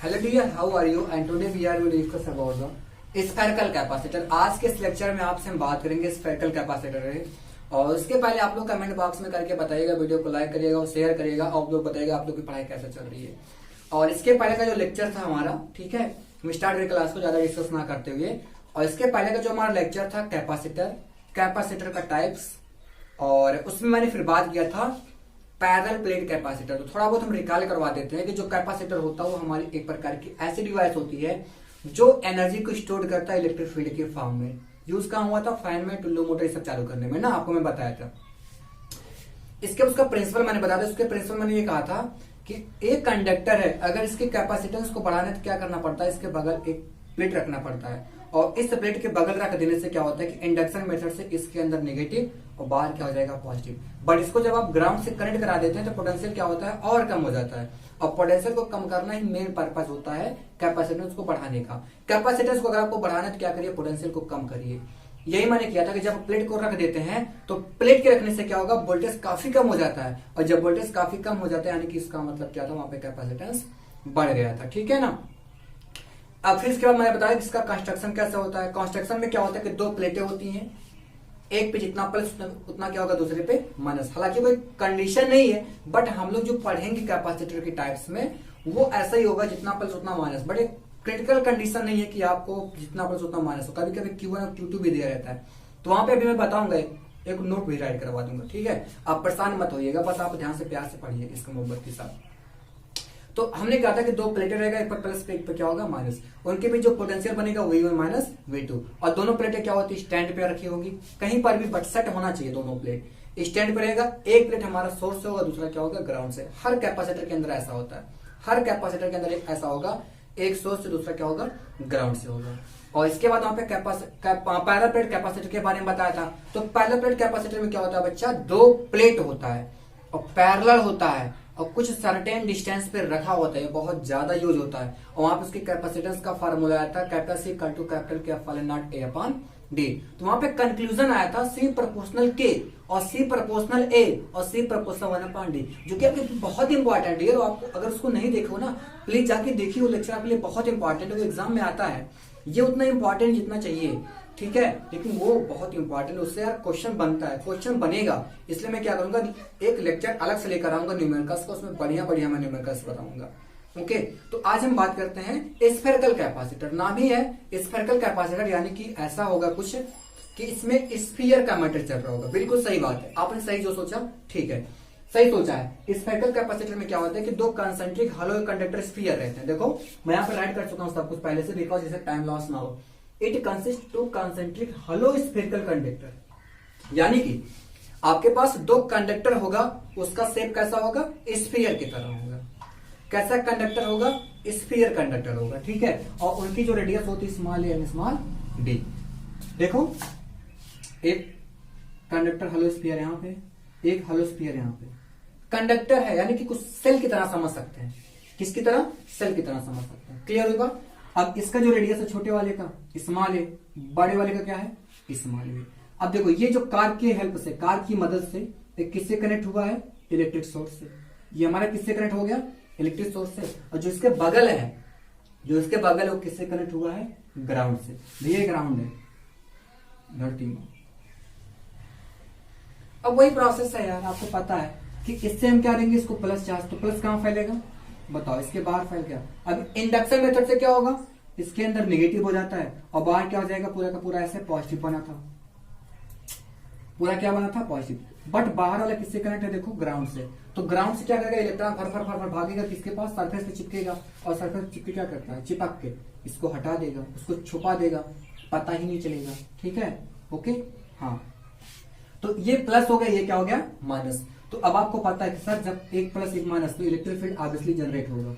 Hello dear, how are you? And today we are going to discuss about the spherical capacitor. आज के इस lecture में आपसे हम बात करेंगे स्फेरिकल कैपेसिटर है। और उसके पहले आप लोग कमेंट बॉक्स में करके बताइएगा, वीडियो को लाइक करिएगा और शेयर करिएगा, और आप लोग बताइएगा आप लोग की पढ़ाई कैसे चल रही है। और इसके पहले का जो लेक्चर था हमारा, ठीक है, हम स्टार्ट करें क्लास को ज्यादा डिस्कस ना करते हुए। और इसके पहले का जो हमारा लेक्चर था कैपेसिटर का टाइप्स, और उसमें मैंने फिर बात किया था पैरेलल प्लेट कैपेसिटर। तो थोड़ा बहुत हम रिकॉल करवा देते हैं कि जो कैपेसिटर होता है वो हमारी एक प्रकार की ऐसी डिवाइस होती है जो एनर्जी को स्टोर करता है इलेक्ट्रिक फील्ड के फॉर्म में। यूज कहाँ हुआ था? फैन में, टुल्लू मोटर ये सब चालू करने में ना, आपको मैं बताया था। इसके उसका प्रिंसिपल मैंने बताया था। उसके प्रिंसिपल मैंने ये कहा था कि एक कंडक्टर है, अगर इसके कैपेसिटेंस को बढ़ाने तो क्या करना पड़ता है, इसके बगल एक प्लेट रखना पड़ता है, और इस प्लेट के बगल रख देने से क्या होता है कि इंडक्शन मेथड से इसके अंदर नेगेटिव और बाहर क्या हो जाएगा, पॉजिटिव। बट इसको जब आप ग्राउंड से कनेक्ट करा देते हैं तो पोटेंशियल क्या होता है, और कम हो जाता है। और पोटेंशियल को कम करना ही मेन पर्पस होता है कैपेसिटेंस को बढ़ाने का। कैपेसिटेंस को अगर आपको बढ़ाना है तो क्या करिए, पोटेंशियल को कम करिए। यही मैंने किया था कि जब प्लेट को रख देते हैं तो प्लेट के रखने से क्या होगा, वोल्टेज काफी कम हो जाता है, और जब वोल्टेज काफी कम हो जाता है यानी कि इसका मतलब क्या था, वहां पे कैपेसिटेंस बढ़ गया था। ठीक है ना। अब फिर इसके बाद मैंने बताया कि इसका कंस्ट्रक्शन कैसे होता है। कंस्ट्रक्शन में क्या होता है कि दो प्लेटें होती हैं, एक पे जितना प्लस उतना क्या होगा, दूसरे पे माइनस। हालांकि कोई कंडीशन नहीं है, बट हम लोग जो पढ़ेंगे कैपेसिटर के टाइप्स में वो ऐसा ही होगा, जितना प्लस उतना माइनस। बट एक क्रिटिकल कंडीशन नहीं है कि आपको जितना प्लस उतना माइनस हो। कभी कभी Q1 और Q2 भी दिया रहता है, तो वहां पे अभी मैं बताऊंगा, एक नोट भी राइट करवा दूंगा। ठीक है, आप परेशान मत होइएगा, बस आप ध्यान से प्यार से पढ़िए इसका मोहब्बत के साथ। तो हमने कहा था कि दो प्लेटें रहेगा, एक पर प्लस एक पर क्या होगा, माइनस। उनके बीच जो पोटेंशियल बनेगा V1 माइनस V2। और दोनों प्लेटें क्या होती है, स्टैंड पे रखी होगी। कहीं पर भी बट सेट होना चाहिए, दोनों प्लेट स्टैंड पे रहेगा। एक प्लेट हमारा सोर्स से होगा, दूसरा क्या होगा, ग्राउंड से। हर कैपेसिटर के अंदर ऐसा होता है, हर कैपेसिटर के अंदर एक ऐसा होगा, एक सोर्स से दूसरा क्या होगा, ग्राउंड से होगा। और इसके बाद वहां पे पैरेलल प्लेट कैपेसिटर के बारे में बताया था। तो पैरेलल प्लेट कैपेसिटर में क्या होता है बच्चा, दो प्लेट होता है और पैरेलल होता है और कुछ सर्टेन डिस्टेंस पे रखा होता है, बहुत ज्यादा यूज होता है। और वहां पे उसकी कैपेसिटेंस का फार्मूला आया था capital C equal to capital K upon not A upon D। तो वहां पे कंक्लूजन आया था C प्रोपोर्शनल K और C प्रोपोर्शनल A और C प्रोपोर्शनल 1 अपॉन D, जो कि आपके बहुत इंपॉर्टेंट है। आपको अगर उसको नहीं देखो ना, प्लीज जाके देखिए, वो लेक्चर आपके लिए बहुत इंपॉर्टेंट है, वो एग्जाम में आता है। ये उतना इंपॉर्टेंट जितना चाहिए, ठीक है, लेकिन वो बहुत इंपॉर्टेंट है, उससे यार क्वेश्चन बनता है, क्वेश्चन बनेगा। इसलिए मैं क्या करूंगा, एक लेक्चर अलग से लेकर आऊंगा न्यूमेरिकल्स का, उसमें बढ़िया बढ़िया मैं न्यूमेरिकल्स बताऊंगा। ओके, तो आज हम बात करते हैं स्फेरिकल कैपेसिटर। नाम ही है स्फेरिकल कैपेसिटर, यानी कि ऐसा होगा कुछ कि इसमें स्फीयर का मैटर चल रहा होगा। बिल्कुल सही बात है, आपने सही जो सोचा, ठीक है, सही सोचा है। स्फेरिकल कैपेसिटर में क्या होता है कि दो कंसेंट्रिक हॉलो कंडक्टर स्फीयर रहते हैं। देखो मैं यहाँ पे राइट कर चुका हूँ सब कुछ पहले से, बिकॉज जैसे टाइम लॉस ना हो। It consist two concentric hollow spherical conductor, यानी कि आपके पास दो कंडक्टर होगा, उसका शेप कैसा होगा, स्फीयर की तरह होगा। कैसा कंडक्टर होगा, स्फीयर कंडक्टर होगा। ठीक है, और उनकी जो रेडियस होती है small A and small D. देखो एक कंडक्टर हॉलो स्फीयर यहाँ पे, एक हॉलो स्फीयर यहाँ पे। कंडक्टर है यानी कि कुछ सेल की तरह समझ सकते हैं। किसकी तरह, सेल की तरह समझ सकते हैं। क्लियर होगा। अब इसका जो रेडियस है छोटे वाले का स्मॉल ए, बड़े वाले का क्या है, स्मॉल ए। अब देखो ये जो कार की हेल्प से, कार की मदद से एक किससे कनेक्ट हुआ है, इलेक्ट्रिक सोर्स से। ये हमारा किससे कनेक्ट हो गया, इलेक्ट्रिक सोर्स से। और जो इसके बगल है, जो इसके बगल है वो किससे कनेक्ट हुआ है, ग्राउंड से। ये ग्राउंड है, धरती में। अब वही प्रोसेस है यार, आपको पता है कि इससे हम क्या देंगे, इसको प्लस चार्ज, तो प्लस कहां फैलेगा, बताओ, इसके बाहर फैल गया। अब इंडक्शन मेथड से क्या होगा, इसके अंदर नेगेटिव हो जाता है और बाहर क्या हो जाएगा, पूरा का पूरा ऐसे पॉजिटिव बना था, पूरा क्या बना था, पॉजिटिव। बट बाहर वाला किससे कनेक्ट है, देखो ग्राउंड से। तो ग्राउंड से क्या करेगा, इलेक्ट्रॉन फर फर फर फर भागेगा किसके पास, सरफेस पे चिपकेगा, और सरफेस चिपके क्या करता है, चिपक के इसको हटा देगा, उसको छुपा देगा, पता ही नहीं चलेगा। ठीक है, ओके, हाँ। तो ये प्लस हो गया, ये क्या हो गया, माइनस। तो अब आपको पता है कि सर जब एक प्लस एक माइनस तो इलेक्ट्रिक फील्ड ऑब्वियसली जनरेट होगा।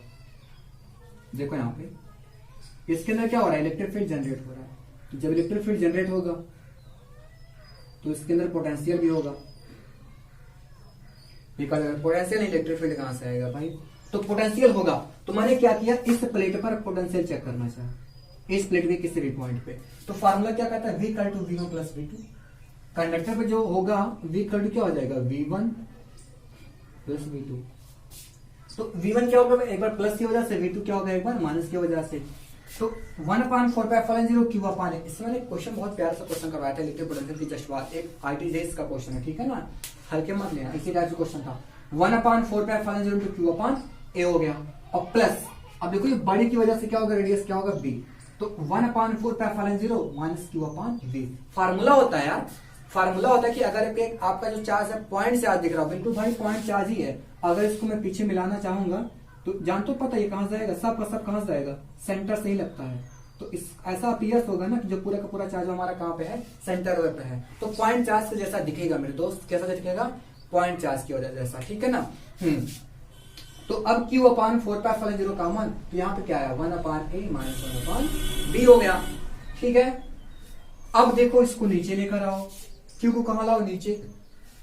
देखो यहाँ पे इसके अंदर क्या हो रहा है, इलेक्ट्रिक फील्ड जनरेट हो रहा है। तो जब इलेक्ट्रिक फील्ड जनरेट होगा तो इसके अंदर पोटेंशियल भी होगा। पोटेंशियल इलेक्ट्रिक फील्ड कहां से आएगा भाई, तो पोटेंशियल होगा। तो मैंने क्या किया, इस प्लेट पर पोटेंशियल चेक करना चाहा, इस प्लेट में किसी भी पॉइंट पे। तो फार्मूला क्या कहता है, V equal to V1 plus V2। Conductor पे जो होगा V इक्वल टू क्या हो जाएगा, V1 प्लस V2। तो V1 क्या होगा एक बार प्लस की वजह से, V2 क्या होगा एक बार माइनस की वजह से। तो 1/4π0 क्यू अपान है। इसमें मैंने क्वेश्चन बहुत प्यारा सा क्वेश्चन करवाया था इलेक्ट्रिक पोटेंशियल की जस्ट बात, एक आईटीजेएस का क्वेश्चन है, ठीक है ना, हल्के मत लेना, इसी टाइप से क्वेश्चन था। 1/4π0 क्यू अपान ए हो गया और प्लस, अब देखो ये बड़ी की वजह से क्या होगा, रेडियस क्या होगा बी, तो 1/4π0 माइनस क्यू अपान बी। फार्मूला होता है यार, फार्मूला होता है कि अगर एक आपका जो चार्ज है पॉइंट चार्ज दिख रहा हो, बिल्कुल भाई पॉइंट चार्ज ही है, अगर इसको मैं पीछे मिलाना चाहूंगा तो जान तो पता है कहां जाएगा, सब का सब कहां जाएगा, सेंटर से ही लगता है। तो इस ऐसा अपीयर्स होगा ना कि जो पूरा का पूरा चार्ज हमारा कहां पे है, सेंटर पे है, तो पॉइंट चार्ज के जैसा दिखेगा मेरे दोस्त, कैसा दिखेगा, पॉइंट चार्ज की वजह जैसा, ठीक है ना। तो अब Q/4π0 का मान, तो यहाँ पे क्या है 1/a माइनस 1/b हो गया, ठीक है। अब देखो इसको नीचे लेकर आओ, Q को कहां लाओ, नीचे,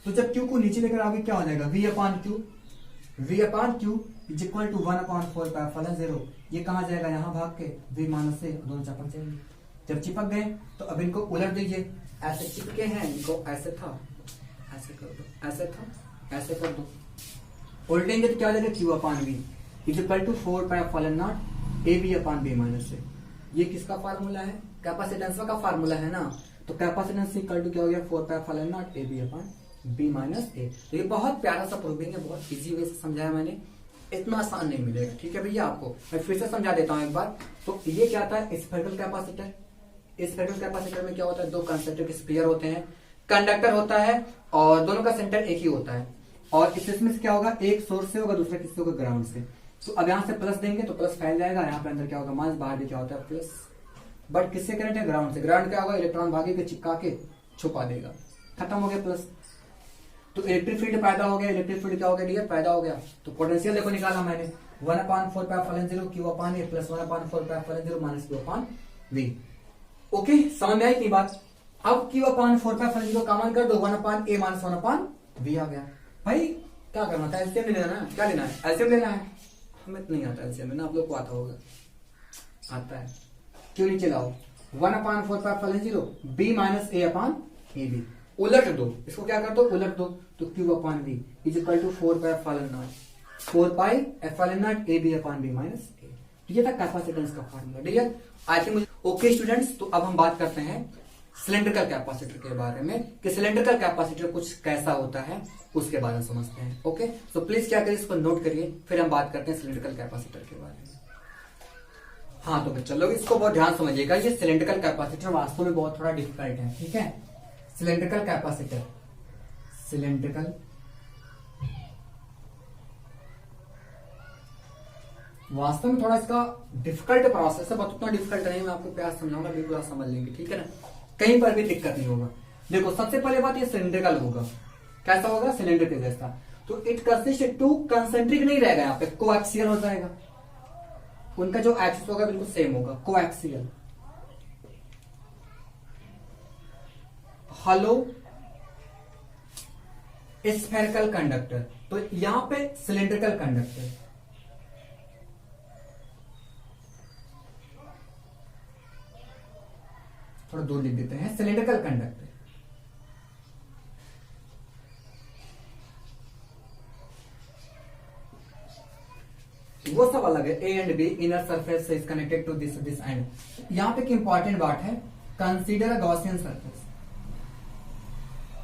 तो जब Q को नीचे लेकर आओगे क्या हो जाएगा, V/Q इज इक्वल टू 1/4π0, ये कहां जाएगा, यहां भाग के V माइनस से दोनों चिपक जाएंगे। जब चिपक गए तो अब इनको उलट दीजिए, ऐसे चिपके हैं, इनको ऐसे था, ऐसे कर दो, ऐसे था, ऐसे कर दो, उल्टेंगे तो क्या हो जाएगा, Q/V is equal to 4π0 AB/B minus से। ये किसका फार्मूला है, कैपेसिटेंस का फार्मूला है ना, तो कैपेसिटेंस इक्वल टू क्या हो गया 4π0 AB/B माइनस ए। तो ये बहुत प्यारा सा प्रूविंग है, बहुत इजी वे से समझाया मैंने, इतना आसान नहीं मिलेगा, ठीक है भैया। आपको मैं फिर से समझा देता हूं एक बार। तो ये क्या था, स्फेरिकल कैपेसिटर। स्फेरिकल कैपेसिटर में क्या होता है, दो कंसेंट्रिक स्फीयर होते हैं, कंडक्टर होता है और दोनों का सेंटर एक ही होता है, और इसमें से क्या होगा, एक सोर्स से होगा, दूसरा किससे होगा, ग्राउंड से। तो अब यहां से प्लस देंगे तो प्लस फैल जाएगा, यहाँ पे अंदर क्या होगा माइनस, बाहर भी क्या होता है प्लस, बट किससे कनेक्ट है, ग्राउंड से। ग्राउंड क्या होगा, इलेक्ट्रॉन भागे के चिपका के छुपा देगा, खत्म हो गया प्लस। तो इलेक्ट्रिक फील्ड पैदा हो गया, इलेक्ट्रिक फील्ड क्या हो गया डियर, पैदा हो गया। तो पोटेंशियल देखो निकाला मैंने 1/4π0 Q/A plus 1/4π0 minus Q/V। Okay, समझ में आई इतनी बात। अब Q/4π0 का मान कर दो, 1/A माइनस 1/V आ गया। भाई क्या करना था, एलसीएम नहीं लेना है, क्या लेना है, एलसीएम लेना है। हमें नहीं आता एलसीएम लेना, आप लोग को आता होगा, आता है, क्यों नीचे लाओ 1/4π0 B माइनस A/AB, उलट दो, इसको क्या कर दो, उलट दो, तो Q/V is equal to 4πε0 AB/B minus A. तो ये था कैपेसिटेंस का फार्मूला, ठीक है। आई थिंक ओके स्टूडेंट्स, तो अब हम बात करते हैं सिलेंड्रिकल कैपेसिटर के बारे में, कि सिलेंड्रिकल कैपेसिटर कुछ कैसा होता है उसके बारे में समझते हैं। ओके, तो प्लीज क्या करिए, इसको नोट करिए, फिर हम बात करते हैं सिलेंड्रिकल कैपेसिटर के बारे में। हाँ तो बच्चों लोग इसको बहुत ध्यान समझिएगा, ये सिलेंड्रिकल कैपेसिटर वास्तव में बहुत थोड़ा डिफिकल्ट है, ठीक है। सिलेंड्रिकल कैपेसिटर, सिलेंड्रिकल वास्तव में थोड़ा इसका डिफिकल्ट प्रोसेस है, बहुत उतना डिफिकल्ट नहीं, मैं आपको प्यार समझाऊंगा, बिल्कुल आप समझ लेंगे, ठीक है ना, कहीं पर भी दिक्कत नहीं होगा। देखो सबसे पहले बात, ये सिलेंड्रिकल होगा, कैसा होगा, सिलेंडर के जैसा। तो इट कंसिस्ट टू कंसेंट्रिक नहीं रहेगा, यहाँ पे कोएक्सियल हो जाएगा, उनका जो एक्सिस होगा बिल्कुल सेम होगा, कोएक्सियल। हलो स्फेरिकल कंडक्टर, तो यहां पे सिलेंड्रिकल कंडक्टर, थोड़ा दूर लिख देते हैं, सिलेंड्रिकल कंडक्टर। वो सब अलग है, A and B inner surface is connected to this end. यहां पे एक इंपॉर्टेंट बात है, कंसीडर गॉसियन सरफेस,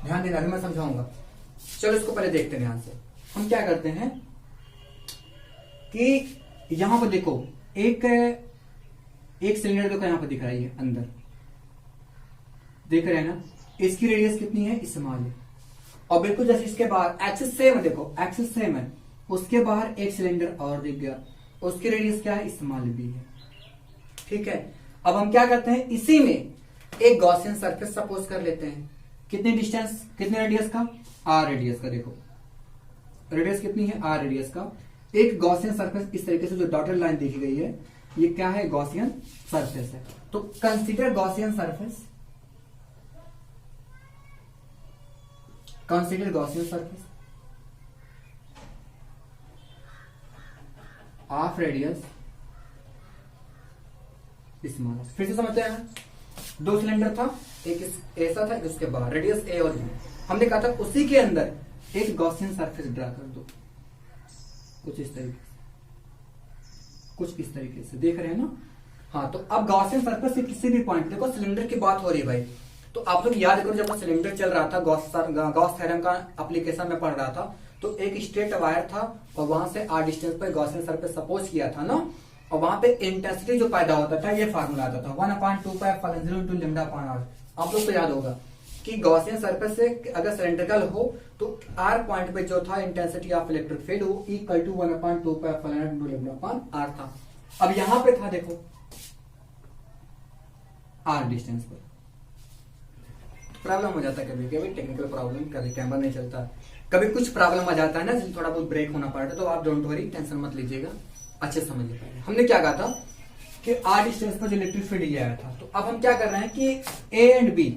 ध्यान देना, अभी मैं समझाऊंगा। चलो इसको पहले देखते हैं, ध्यान से हम क्या करते हैं कि यहां पर देखो एक सिलेंडर देखो यहां पर दिख रहा है, अंदर देख रहे हैं ना, इसकी रेडियस कितनी है, स्मॉल है, और बिल्कुल जैसे इसके बाहर एक्सिस सेम है, देखो एक्सिस सेम है, उसके बाहर एक सिलेंडर और दिख गया, उसकी रेडियस क्या है, स्मॉल बी है, ठीक है। अब हम क्या करते हैं, इसी में एक गॉसियन सरफेस सपोज कर लेते हैं, कितने डिस्टेंस, कितने रेडियस का, आर रेडियस का, देखो रेडियस कितनी है, आर रेडियस का एक गॉसियन सरफेस, इस तरीके से जो डॉटेड लाइन देखी गई है, ये क्या है, गॉसियन सरफेस है। तो consider Gaussian surface, consider Gaussian surface of radius small. फिर से समझते हैं, दो सिलेंडर था, एक ऐसा था, उसके बाहर रेडियस ए और बी, हमने कहा था उसी के अंदर एक गॉसियन सरफेस ड्रा कर दो, कुछ इस तरीके से, कुछ इस तरीके से देख रहे हैं ना। हाँ, तो अब गॉसियन सर्कल से किसी भी पॉइंट, देखो सिलेंडर की बात हो रही है भाई, तो आप लोग याद करो जब सिलेंडर चल रहा था, गॉस थ्योरम का एप्लीकेशन में पढ़ रहा था, तो एक स्ट्रेट वायर था और वहां से आर डिस्टेंस पर गॉसियन सर्कल सपोज किया था ना, और वहां पे इंटेंसिटी जो पैदा होता था ये फार्मूला आता था 1/2π × λ/r। आप लोग को याद होगा कि गॉसियन सर्कल से अगर सिलेंड्रिकल हो तो आर पॉइंट पे जो था इंटेंसिटी ऑफ इलेक्ट्रिक फील्ड वो इक्वल टू 1/2π × λ/r था। अब यहां पे था देखो आर डिस्टेंस पर, प्रॉब्लम हो जाता है कभी कभी, टेक्निकल प्रॉब्लम, कभी कैमरा नहीं चलता, कभी कुछ प्रॉब्लम आ जाता है ना, थोड़ा बहुत ब्रेक होना पड़ता है, तो आप डोंट वरी, टेंशन मत लीजिएगा, अच्छे समझ लीजिए। हमने क्या कहा था कि आर डिस्टेंस पर जो इलेक्ट्रिक फील्ड ये आया था, तो अब हम क्या कर रहे हैं कि ए एंड बी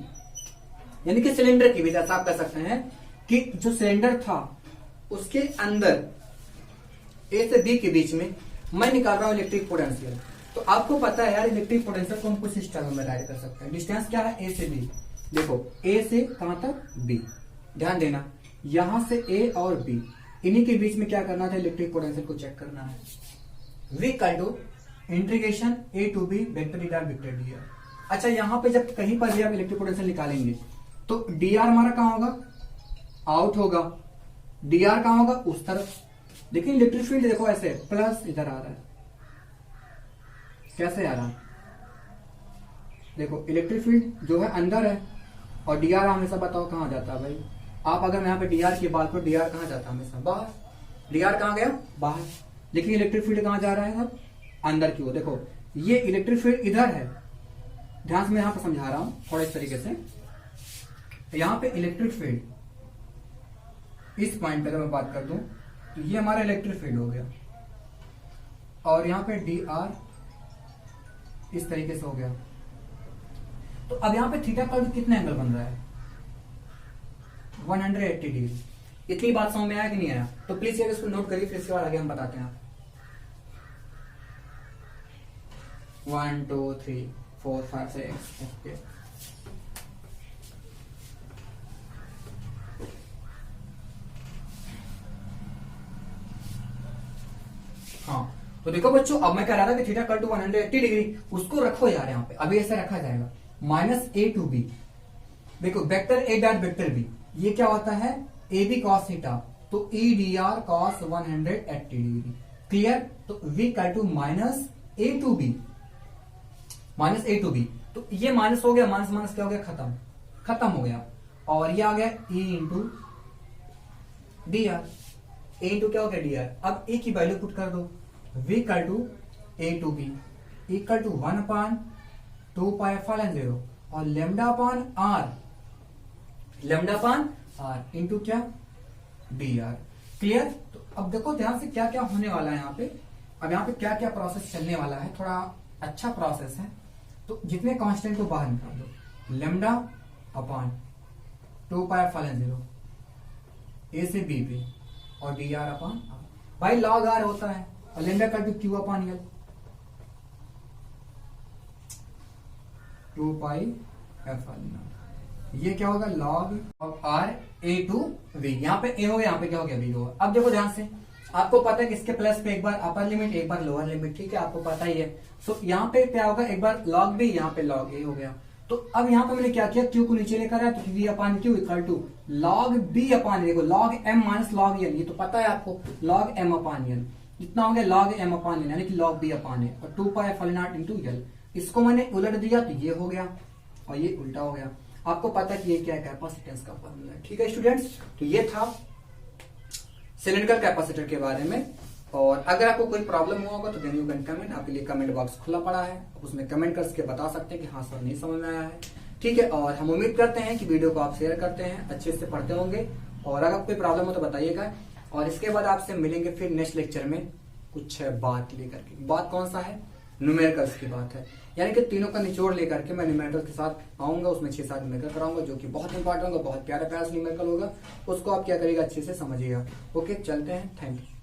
यानी कि सिलेंडर की भी, जैसा आप कह सकते हैं कि जो सिलेंडर था उसके अंदर ए से बी के बीच में मैं निकाल रहा हूं इलेक्ट्रिक पोटेंशियल। तो आपको पता है यार इलेक्ट्रिक पोटेंशियल को हम कुछ इस टर्म में राइट कर सकते हैं। डिस्टेंस क्या है ए से बी, देखो ए से कहां तक बी, ध्यान देना यहां से ए और बी इन्हीं के बीच में क्या करना था, इलेक्ट्रिक पोटेंशियल को चेक करना है। V equal to integration A to B vector D R vector D R. अच्छा, यहां पे जब कहीं पर भी आप इलेक्ट्रिक पोटेंशियल निकालेंगे तो डी आर हमारा कहां होगा, आउट होगा, डी आर कहां होगा, उस तरफ। लेकिन इलेक्ट्रिक फील्ड देखो ऐसे प्लस इधर आ रहा है, कैसे आ रहा है, देखो इलेक्ट्रिक फील्ड जो है अंदर है और डी आर हमेशा बताओ कहां जाता है भाई, आप अगर यहाँ पे डी आर की बात करो, डी आर कहां जाता है हमेशा बाहर, डी आर कहां गया बाहर, लेकिन इलेक्ट्रिक फील्ड कहां जा रहा है सब अंदर की ओर। देखो ये इलेक्ट्रिक फील्ड इधर है, ध्यान से मैं यहां पर समझा रहा हूं थोड़ा इस तरीके से, यहां पे इलेक्ट्रिक फील्ड इस पॉइंट पे अगर मैं बात कर दूं तो ये हमारा इलेक्ट्रिक फील्ड हो गया, और यहां पे डी आर इस तरीके से हो गया। तो अब यहां पे थीटा का कितना एंगल बन रहा है, 180 डिग्री। इतनी बात समझ में आया कि नहीं आया, तो प्लीज यार इसको नोट करिए, फिर इसके बाद आगे हम बताते हैं। 1 2 3 4 5 6 ओके। हाँ, तो देखो बच्चों, अब मैं कह रहा था कि थीटा इक्वल टू 180 डिग्री, उसको रखो यार यहाँ पे, अभी ऐसे रखा जाएगा माइनस ए टू बी। देखो vector A dot vector B, ये क्या होता है ए बी कॉस थीटा, तो E D R cos 180 degree, clear. तो V equal to minus A to B, minus A to B, तो ये माइनस हो गया, माइनस माइनस क्या हो गया, खत्म, खत्म हो गया, और ये आ गया ई इंटू डी आर, ए इंटू क्या हो गया डी आर। अब ए की वैल्यू पुट कर दो, v equal to A to B equal to 1/2π और lambda upon R, lambda upon R into क्या डी आर, क्लियर। तो अब देखो ध्यान से क्या क्या होने वाला है यहाँ पे, अब यहाँ पे क्या क्या प्रोसेस चलने वाला है, थोड़ा अच्छा प्रोसेस है। तो जितने कांस्टेंट को बाहर निकाल दो, लेमडा अपान 2π ए से बी पे और डी आर अपान आर, भाई लॉग आर होता है, और लेमडा का भी क्यू अपान एल 2π ये क्या होगा log of R A to V, यहाँ पे ए हो गया, यहाँ पे क्या हो गया बी होगा। अब देखो ध्यान से, आपको पता है कि इसके प्लस पे एक बार अपर लिमिट एक बार लोअर लिमिट, ठीक है, आपको पता ही है। सो यहाँ पे क्या होगा, एक बार लॉग बी, यहाँ पे लॉग ए हो गया। तो अब यहाँ पे मैंने क्या किया, क्यू को नीचे लेकर आया, तो V upon Q equal to log B upon, देखो log M minus log L, ये तो पता है आपको, लॉग एम अपान एल कितना हो गया, लॉग एम अपान एल यानी कि लॉग बी अपान है, और 2π इंटू एल, इसको मैंने उलट दिया तो ये हो गया और ये उल्टा हो गया। आपको पता है कि ये क्या है, कैपेसिटेंस का फॉर्मूला है, ठीक है स्टूडेंट्स। तो ये था सिलिंड्रिकल कैपेसिटर के बारे में, और अगर आपको कोई प्रॉब्लम हुआ होगा तो देन यू कैन कमेंट, आपके लिए कमेंट बॉक्स खुला पड़ा है, आप उसमें कमेंट करके बता सकते हैं कि हाँ सर नहीं समझ में आया है, ठीक है। और हम उम्मीद करते हैं कि वीडियो को आप शेयर करते हैं, अच्छे से पढ़ते होंगे, और अगर कोई प्रॉब्लम हो तो बताइएगा। और इसके बाद आपसे मिलेंगे फिर नेक्स्ट लेक्चर में कुछ बात लेकर के। बात कौन सा है, न्यूमेरिकल्स की बात है, यानी कि तीनों का निचोड़ लेकर के मैं न्यूमेरिकल के साथ आऊंगा, उसमें 6-7 न्यूमेरिकल कराऊंगा, जो कि बहुत इंपॉर्टेंट होगा, बहुत प्यारा प्यारा न्यूमेरिकल होगा, उसको आप क्या करिएगा अच्छे से समझिएगा। ओके, चलते हैं, थैंक यू।